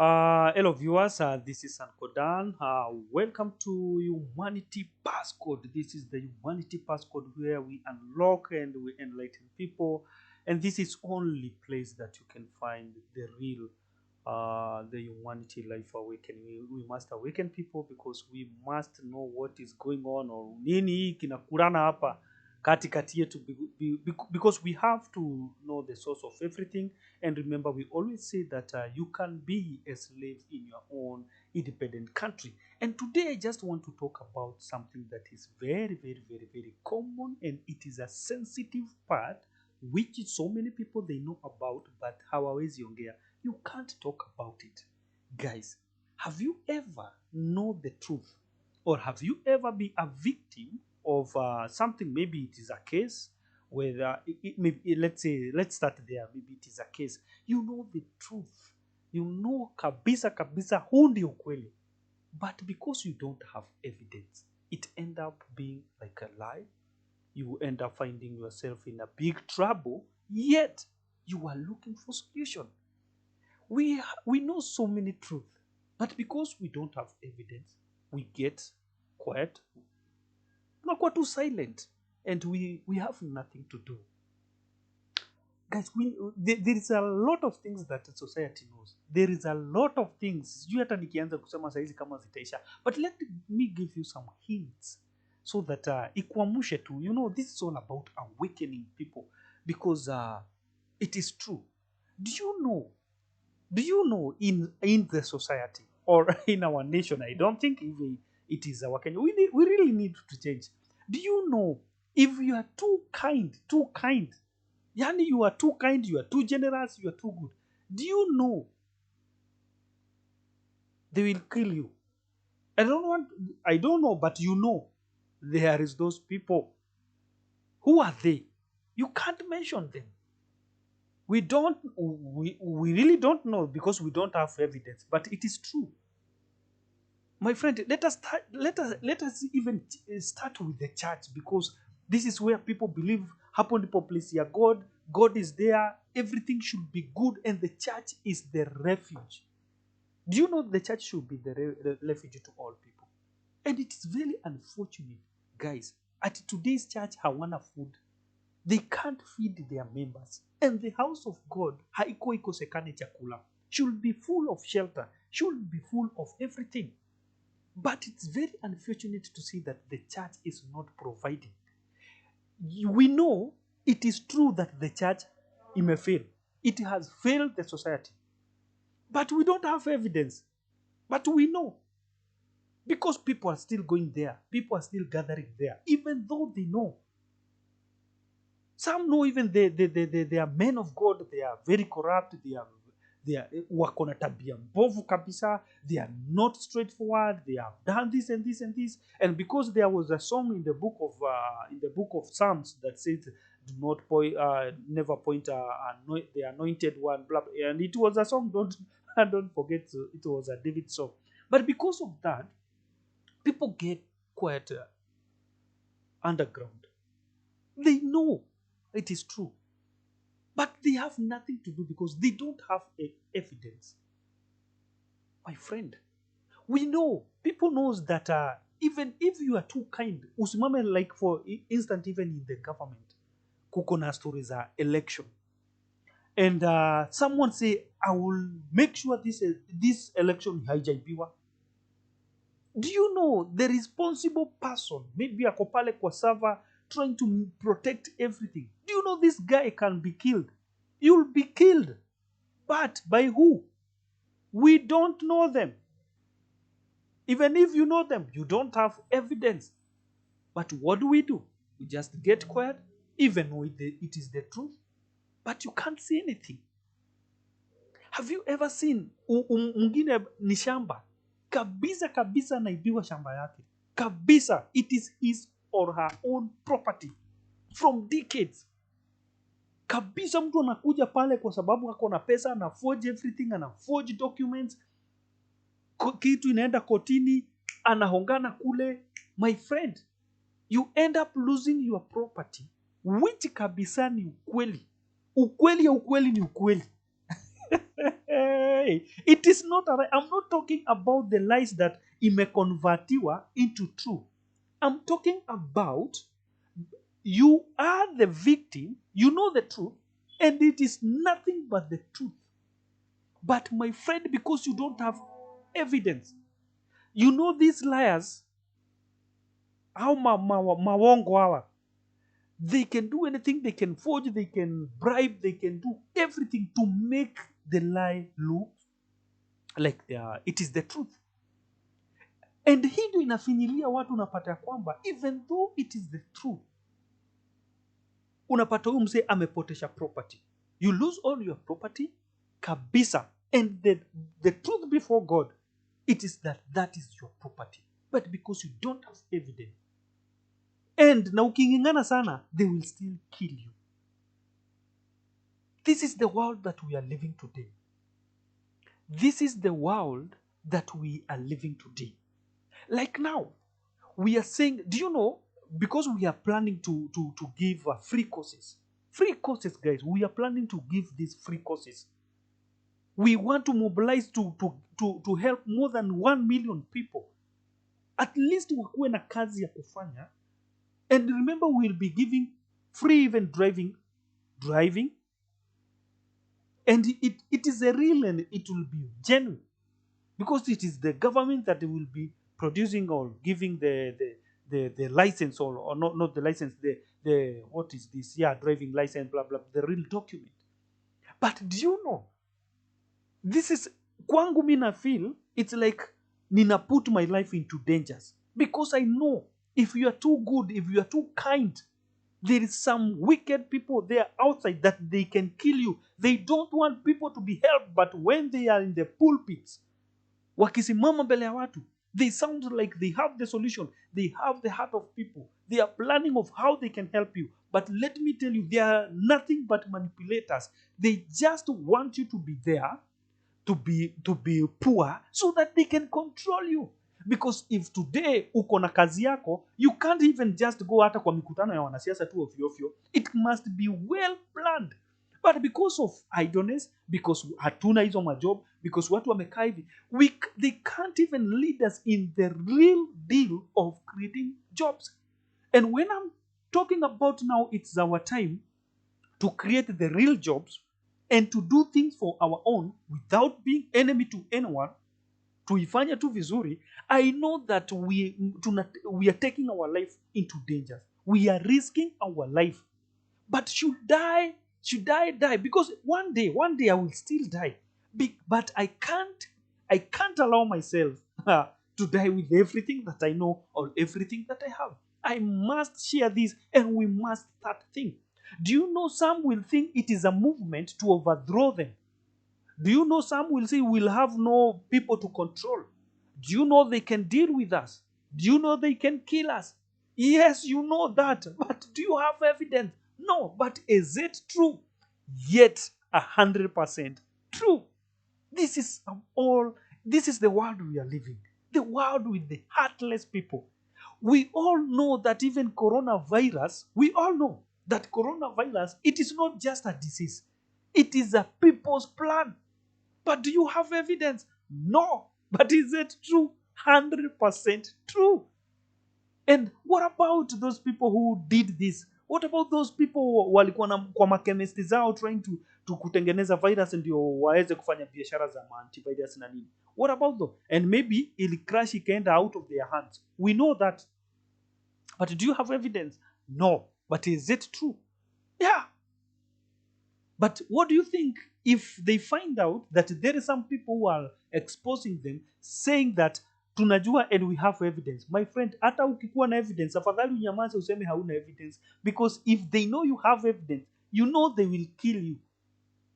Hello viewers, this is Sankodan. Welcome to Humanity Passcode. This is the Humanity Passcode where we unlock and we enlighten people. And this is only place that you can find the real, the Humanity Life Awakening. We must awaken people because we must know what is going on or nini hii kinakurana hapa katikati yetu because we have to know the source of everything. And remember, we always say that you can be a slave in your own independent country. And today I just want to talk about something that is very, very, very, very common, and it is a sensitive part which so many people they know about, but hawawezi ongea. You can't talk about it. Guys, have you ever know the truth? Or have you ever been a victim of something? Maybe it is a case whether maybe let's start there. Maybe it is a case, you know the truth, you know kabisa kabisa huu ndio ukweli, but because you don't have evidence, it end up being like a lie. You end up finding yourself in a big trouble, yet you are looking for solution. We know so many truth, but because we don't have evidence, we get quiet, tunakuwa too silent, and we have nothing to do. Guys, there is a lot of things that society knows. There is a lot of things sijui hata nikianza kusema saizi kama zitaisha, but let me give you some hints so that ikuamushe tu. You know, this is all about awakening people because it is true. Do you know in the society or in our nation, I don't think even it is our Kenya, we really need to change. Do you know, if you are too kind, yani you are too kind, you are too generous, you are too good, do you know they will kill you? I don't know, but you know there is those people. Who are they? You can't mention them. We really don't know because we don't have evidence, but it is true. My friend, let us even start with the church, because this is where people believe hapo ndipo place ya God is there, everything should be good, and the church is the refuge. Do you know the church should be the refuge to all people? And it is very unfortunate, guys, at today's church hawana food. They can't feed their members, and the house of God haiko ikosekane chakula, should be full of shelter, should be full of everything. But it's very unfortunate to see that the church is not providing. We know it is true that the church may fail. It has failed the society. But we don't have evidence. But we know. Because people are still going there. People are still gathering there. Even though they know. Some know even they are men of God. They are very corrupt. They are wako na tabia mbovu kabisa. They are not straightforward. They have done this and this and this. And because there was a song in the book of Psalms that says, "Do not never point the anointed one." Blah, blah. And it was a song. Don't forget. It was a David song. But because of that, people get quite underground. They know it is true. But they have nothing to do because they don't have evidence. My friend, we know, people knows that even if you are too kind, usimame, like for instance, even in the government, kuko na stories are election. And someone say, I will make sure this election haijaibiwa. Do you know the responsible person, maybe ako pale kwa server trying to protect everything? Do you know this guy can be killed? You'll be killed. But by who? We don't know them. Even if you know them, you don't have evidence. But what do? We just get quiet, even though it is the truth. But you can't see anything. Have you ever seen mwingine ni shamba kabisa kabisa, naibiwa shamba yake kabisa? It is his or her own property from decades kabisa. Mtu anakuja pale kwa sababu ako na pesa, ana forge everything, ana forge documents, kitu inaenda kotini, anahongana kule. My friend, you end up losing your property, which kabisa ni ukweli. Ukweli ya ukweli ni ukweli. Hey, it is not a lie. I'm not talking about the lies that imekonvertiwa into true. I'm talking about you are the victim, you know the truth, and it is nothing but the truth. But my friend, because you don't have evidence, you know these liars, how mawongo hawa, they can do anything, they can forge, they can bribe, they can do everything to make the lie look like it is the truth. And hii ndio inafinyilia watu, unapata kwamba even though it is the truth, unapata huyu mzee amepotesha property, you lose all your property kabisa, and the truth before God, it is that is your property, but because you don't have evidence, and na ukingingana sana, they will still kill you. This is the world that we are living today. This is the world that we are living today. Like now, we are saying, do you know, because we are planning to give free courses, guys, we are planning to give these free courses. We want to mobilize to help more than 1 million people, at least wakuwe na kazi ya kufanya. And remember, we'll be giving free even driving, and it is a real, and it will be genuine, because it is the government that will be producing or giving the license, or not the license, the what is this, driving license, blah blah, the real document. But do you know, this is, kwangu mina feel it's like nina put my life into dangers, because I know if you are too good, if you are too kind, there is some wicked people there outside that they can kill you. They don't want people to be helped, but when they are in the pulpits, wakisimama mbele ya watu, they sound like they have the solution, they have the heart of people, they are planning of how they can help you. But let me tell you, they are nothing but manipulators. They just want you to be there, to be poor, so that they can control you. Because if today uko na kazi yako, you can't even just go hata kwa mikutano ya wanasiasa tu ofyo. It must be well planned. But because of idleness, because hatuna hizo majob, because watu wamekaa hivi, they can't even lead us in the real deal of creating jobs. And when I'm talking about now, it's our time to create the real jobs and to do things for our own without being enemy to anyone, tuifanya tu vizuri. I know that we are taking our life into danger. We are risking our life. But should I die? Because one day I will still die. But I can't allow myself to die with everything that I know or everything that I have. I must share this, and we must start thinking. Do you know some will think it is a movement to overthrow them? Do you know some will say we'll have no people to control? Do you know they can deal with us? Do you know they can kill us? Yes, you know that. But do you have evidence? No. But is it true? Yet 100% true. This is the world we are living. The world with the heartless people. We all know that even coronavirus, it is not just a disease. It is a people's plan. But do you have evidence? No. But is it true? 100% true. And what about those people who did this? What about those people walikuwa kwa makemisti zao trying to kutengeneza virus ndio waweze kufanya biashara za antivirus na nini? What about them? And maybe ili crash ikaenda out of their hands. We know that. But do you have evidence? No. But is it true? Yeah. But what do you think if they find out that there are some people who are exposing them, saying that tunajua and we have evidence? My friend, hata ukikuwa na evidence, afadhali unyamaze useme hauna evidence, because if they know you have evidence, you know they will kill you.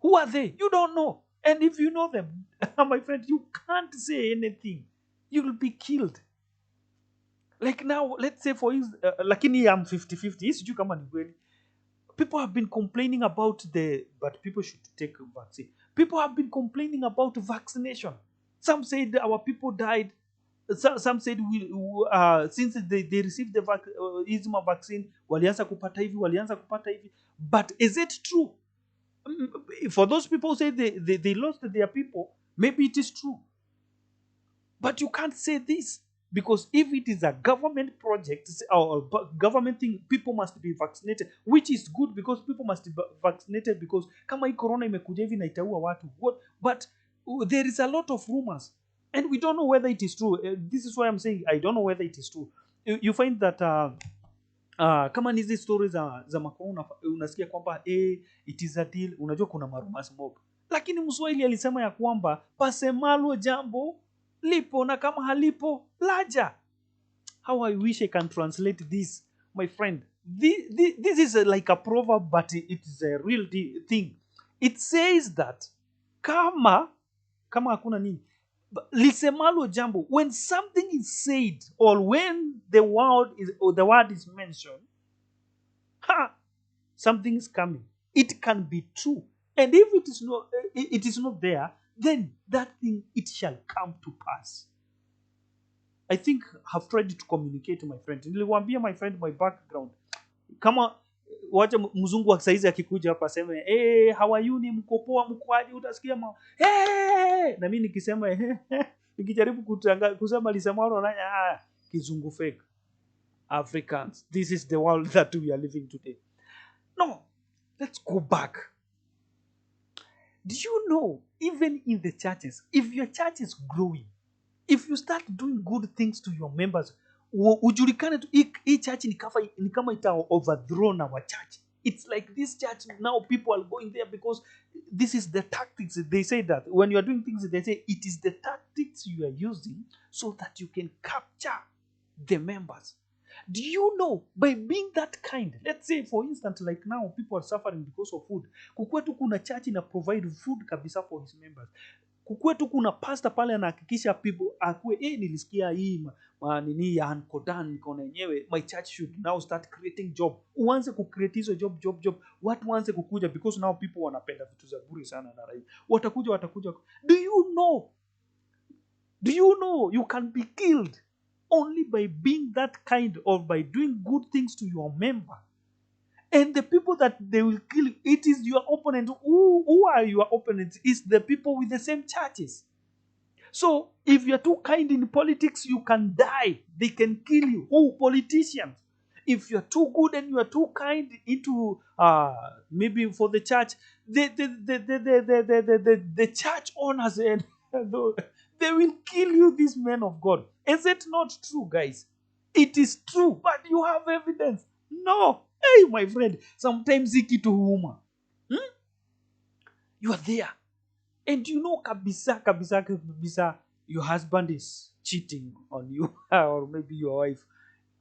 Who are they? You don't know. And if you know them, my friend, you can't say anything. You will be killed. Like now, let's say for instance, lakini I'm 50-50. Sijui kama ni kweli. People have been complaining about but people should take a vaccine. People have been complaining about vaccination. Some said our people died. Some said since they received the vaccine, walianza kupata hivi. But is it true? For those people who say they lost their people, maybe it is true. But you can't say this, because if it is a government project or government thing, people must be vaccinated, which is good, because people must be vaccinated, because kama hii corona imekuja hivi na itaua watu. But there is a lot of rumors, and we don't know whether it is true. This is why I'm saying I don't know whether it is true. You find that kama ni hizi stories za Macron unasikia kwamba it is a deal. Unajua kuna marumas mob, lakini Mswahili alisema ya kwamba pasemalo jambo lipo na kama halipo laja. How I wish I can translate this, my friend. This is like a proverb, but it is a real thing. It says that kama hakuna nini, lisemalo jambo, when something is said or when the word is mentioned, something is coming. It can be true, and if it is not there, then that thing, it shall come to pass. I think I've tried to communicate to my friend. Niliwaambia my friend my background. Kama wacha mzungu wa saizi akikuja hapa aseme how are you, ni mkopoa mkwaje, utasikia na mimi nikisema nikijaribu kusema lisemalo na kizungu fake. Africans, this is the world that we are living today. No, let's go back. Do you know, even in the churches, if your church is growing, if you start doing good things to your members, ujulikane tu hii church ni kama ita overthrown our church. It's like this church now, people are going there because this is the tactics. They say that when you are doing things, they say it is the tactics you are using so that you can capture the members. Do you know, by being that kind, let's say for instance, like now people are suffering because of food. Kukwetu kuna church ina provide food kabisa for his members. Kukwetu kuna pastor pale anahakikisha people akue nilisikia hii nini ya Ankodan nikaona yenyewe, my church should now start creating job. Uanze kucreate hizo job. Watu waanze kukuja, because now people wanapenda vitu za bure sana na rai. Watakuja. Do you know you can be killed only by being that kind, or by doing good things to your member? And the people that they will kill, it is your opponent. Who are your opponents? It's the people with the same churches. So if you're too kind in politics, you can die. They can kill you. Politicians. If you're too good and you are too kind into maybe for the church, the church owners and they will kill you, these men of God. Is it not true, guys? It is true, but you have evidence. No. Hey, my friend, sometimes to huma. You are there. And you know kabisa, your husband is cheating on you. Or maybe your wife,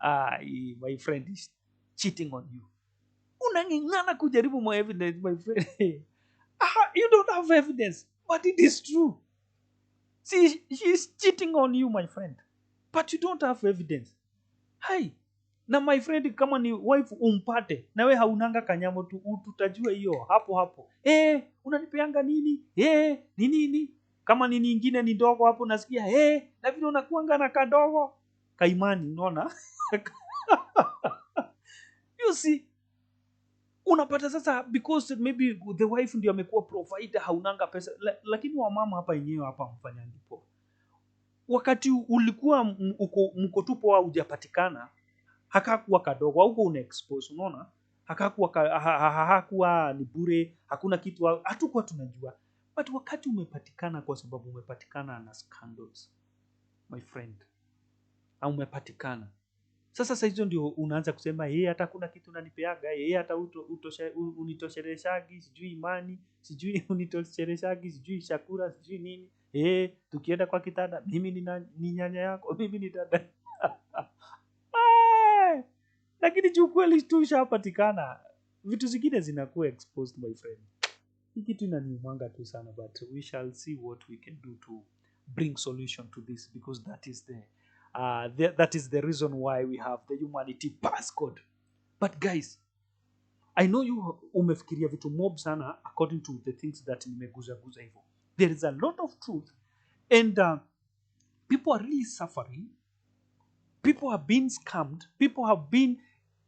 my friend, is cheating on you. Unang'ang'ana kujaribu mo evidence, my friend. You don't have evidence, but it is true. See, she's cheating on you, my friend. But you don't have evidence. Hey, na my friend, kama ni wife umpate, nawe haunanga kanyamo, tutajua hiyo hapo. Unanipeanga nini? Nini? Kama nini ingine ni dogo hapo nasikia, na vile unakuanga na kadogo. Kaimani, unaona? You see, unapata sasa, because maybe the wife ndio amekuwa provider, haunanga pesa. Lakini wamama hapa yenyewe hapa mfanyangi poa. Wakati ulikuwa mko tupo au hujapatikana, hakakuwa kadogo, au una expose, unaona? Hakuwa ni bure, hakuna kitu, hatukuwa tunajua. But wakati umepatikana, kwa sababu umepatikana na scandals, my friend, au umepatikana sasa hizo ndio unaanza kusema hata kuna kitu unanipeaga, hata unitosheleshagi, sijui imani, sijui unitosheleshagi, sijui chakula, sijui nini. Tukienda kwa kitanda, mimi ni nyanya yako, mimi ni dada. Lakini ukweli tu ushapatikana, vitu zingine zinakuwa exposed, my friend. Hii kitu inaniumanga tu sana, but we shall see what we can do to bring solution to this, because that is the reason why we have the Humanity Passcode. But guys, I know you umefikiria vitu mob sana according to the things that nimeguza hivyo. There is a lot of truth, and people are really suffering. People have been scammed. People have been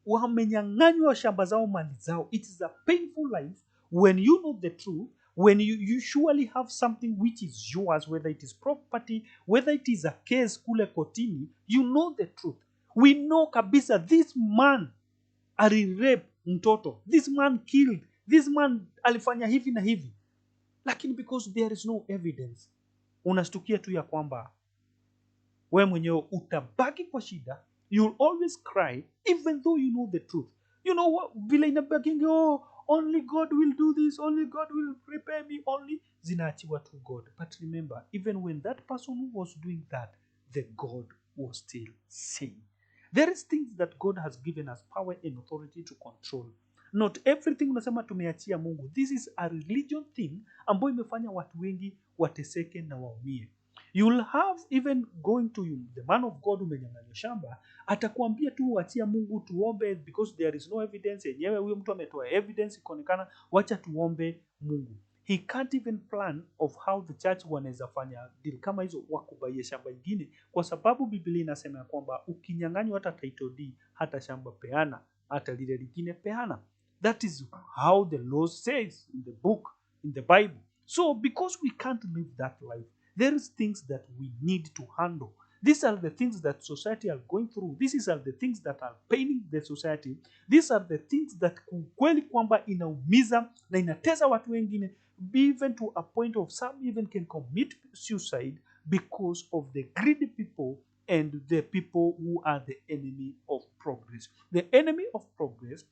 wamenyang'anywa shamba zao, mali zao. It is a painful life When you know the truth, when you surely have something which is yours, whether it is property, whether it is a case kule kotini, you know the truth. We know kabisa this man alirape mtoto, this man killed, this man alifanya hivi na hivi, lakini because there is no evidence, unastukia tu ya kwamba we mwenyewe utabaki kwa shida. You'll always cry even though you know the truth. You know what, vile inabakingi, oh, only God will do this, only God will prepare me, only zinaachiwa to God. But remember, even when that person was doing that, the God was still saying. There is things that God has given us power and authority to control. Not everything unasema tumeachia Mungu. This is a religion thing ambayo imefanya watu wengi wateseke na waumie. You'll have even going to you, the man of God umenyang'anywa shamba, atakuambia tu wachia Mungu tuombe, because there is no evidence. Yenyewe huyo mtu ametoa evidence ikaonekana, wacha tuombe Mungu. He can't even plan of how the church wanaweza fanya deal kama hizo, wakubaie shamba ingine, kwa sababu Biblia inasema kwamba ukinyang'anywa hata title deed, hata shamba peana, hata lile lingine peana. That is how the law says in the book, in the Bible. So because we can't live that life, there is things that we need to handle. These are the things that society are going through. These are the things that are paining the society. These are the things that kweli kwamba inaumiza na inatesa watu wengine, even to a point of some even can commit suicide because of the greedy people and the people who are the enemy of progress. The enemy of progress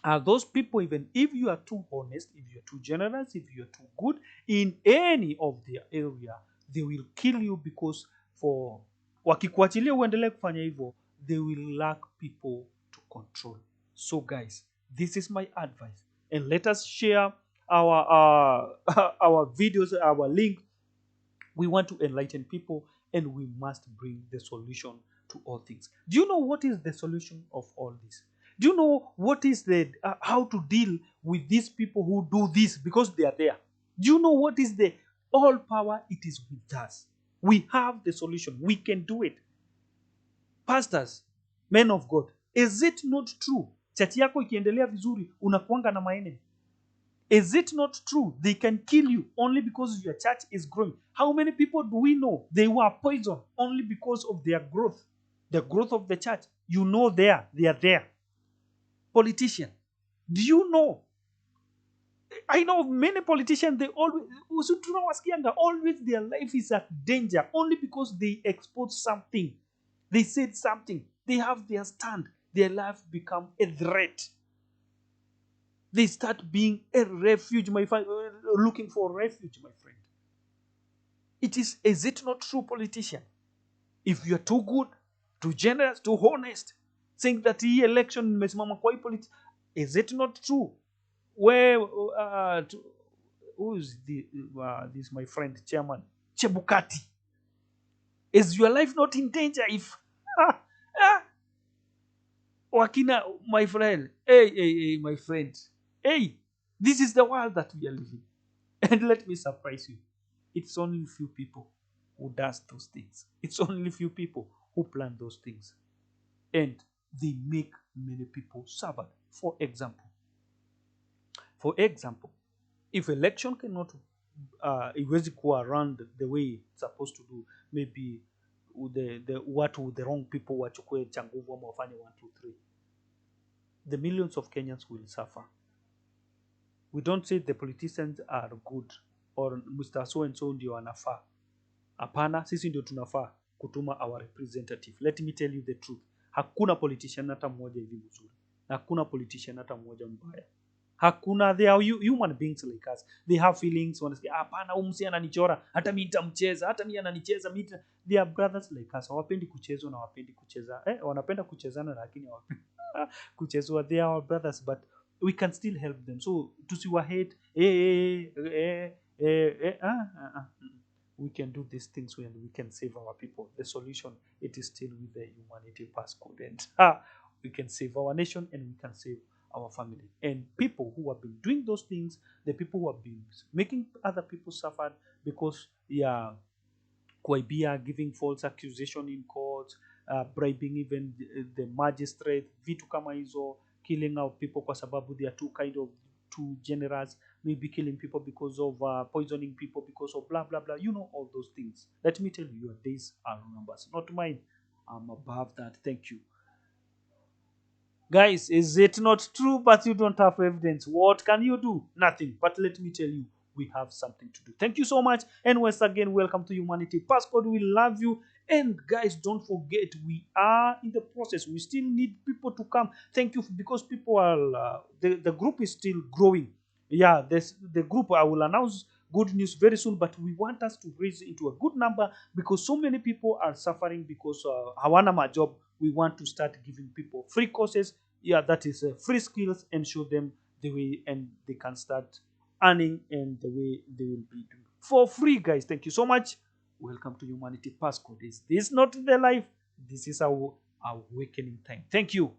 are those people, even if you are too honest, if you are too generous, if you are too good in any of their area, they will kill you, because for wakikuachilia uendelee kufanya hivyo, they will lack people to control. So guys, this is my advice, and let us share our our videos, our link. We want to enlighten people, and we must bring the solution to all things. Do you know what is the solution of all this? Do you know what is the how to deal with these people who do this because they are there? Do you know what is the all power? It is with us. We have the solution. We can do it. Pastors, men of God, is it not true? Chati yako ikiendelea vizuri, unakuanga na maenemy. Is it not true? They can kill you only because your church is growing. How many people do we know? They were poisoned only because of their growth. The growth of the church. You know they are there. Politician. Do you know? I know many politicians, they always their life is at danger only because they expose something. They said something. They have their stand. Their life become a threat. They start being a refuge, my friend, looking for refuge, my friend. Is it not true, politician? If you are too good, too generous, too honest, saying that the election imesimama kwa politics, is it not true? Where who is this my friend chairman Chebukati? Is your life not in danger if wakina, my friend? Hey, my friend. Hey, this is the world that we are living. And let me surprise you. It's only few people who does those things. It's only few people who plan those things. And they make many people suffer. For example, if election cannot iwezi go around the way it's supposed to do, maybe the wrong people wachukue cha nguvu ama wafanye 1 2 3, the millions of Kenyans will suffer. We don't say the politicians are good or Mr. so and so ndio anafaa. Hapana, sisi ndio tunafaa kutuma our representative. Let me tell you the truth. Hakuna politician hata mmoja hivi mzuri. Na hakuna politician hata mmoja mbaya. Hakuna. They are human beings like us. They have feelings. Wanasikia hapana, umsi ananichora, hata mimi nitamcheza, hata mimi ananicheza, mimi. They are brothers like us. Hawapendi kuchezwa na hawapendi kucheza. Wanapenda kuchezana lakini hawapendi kuchezwa. They are our brothers, but we can still help them. So tusiwa hate we can do these things when we can save our people. The solution, it is still with the humanity passcode, and we can save our nation and we can save our family. And people who have been doing those things, the people who have been making other people suffer because kuibia, giving false accusation in court, bribing even the magistrate, vitu kama hizo, killing out people kwa sababu they are too kind of too generous, maybe killing people because of poisoning people because of blah blah blah. You know all those things. Let me tell you, your days are numbers, not mine. I'm above that. Thank you. Guys, is it not true? But you don't have evidence. What can you do? Nothing. But let me tell you, we have something to do. Thank you so much. And once again, welcome to Humanity Passport. We love you. And guys, don't forget, we are in the process. We still need people to come. Thank you because people are, the group is still growing. Yeah, the group, I will announce good news very soon, but we want us to raise into a good number because so many people are suffering because hawana my job. We want to start giving people free courses, yeah, that is free skills, and show them the way and they can start earning and the way they will be doing for free. Guys, thank you so much. Welcome to Humanity Passport. Is this not the life? This is our awakening time. Thank you.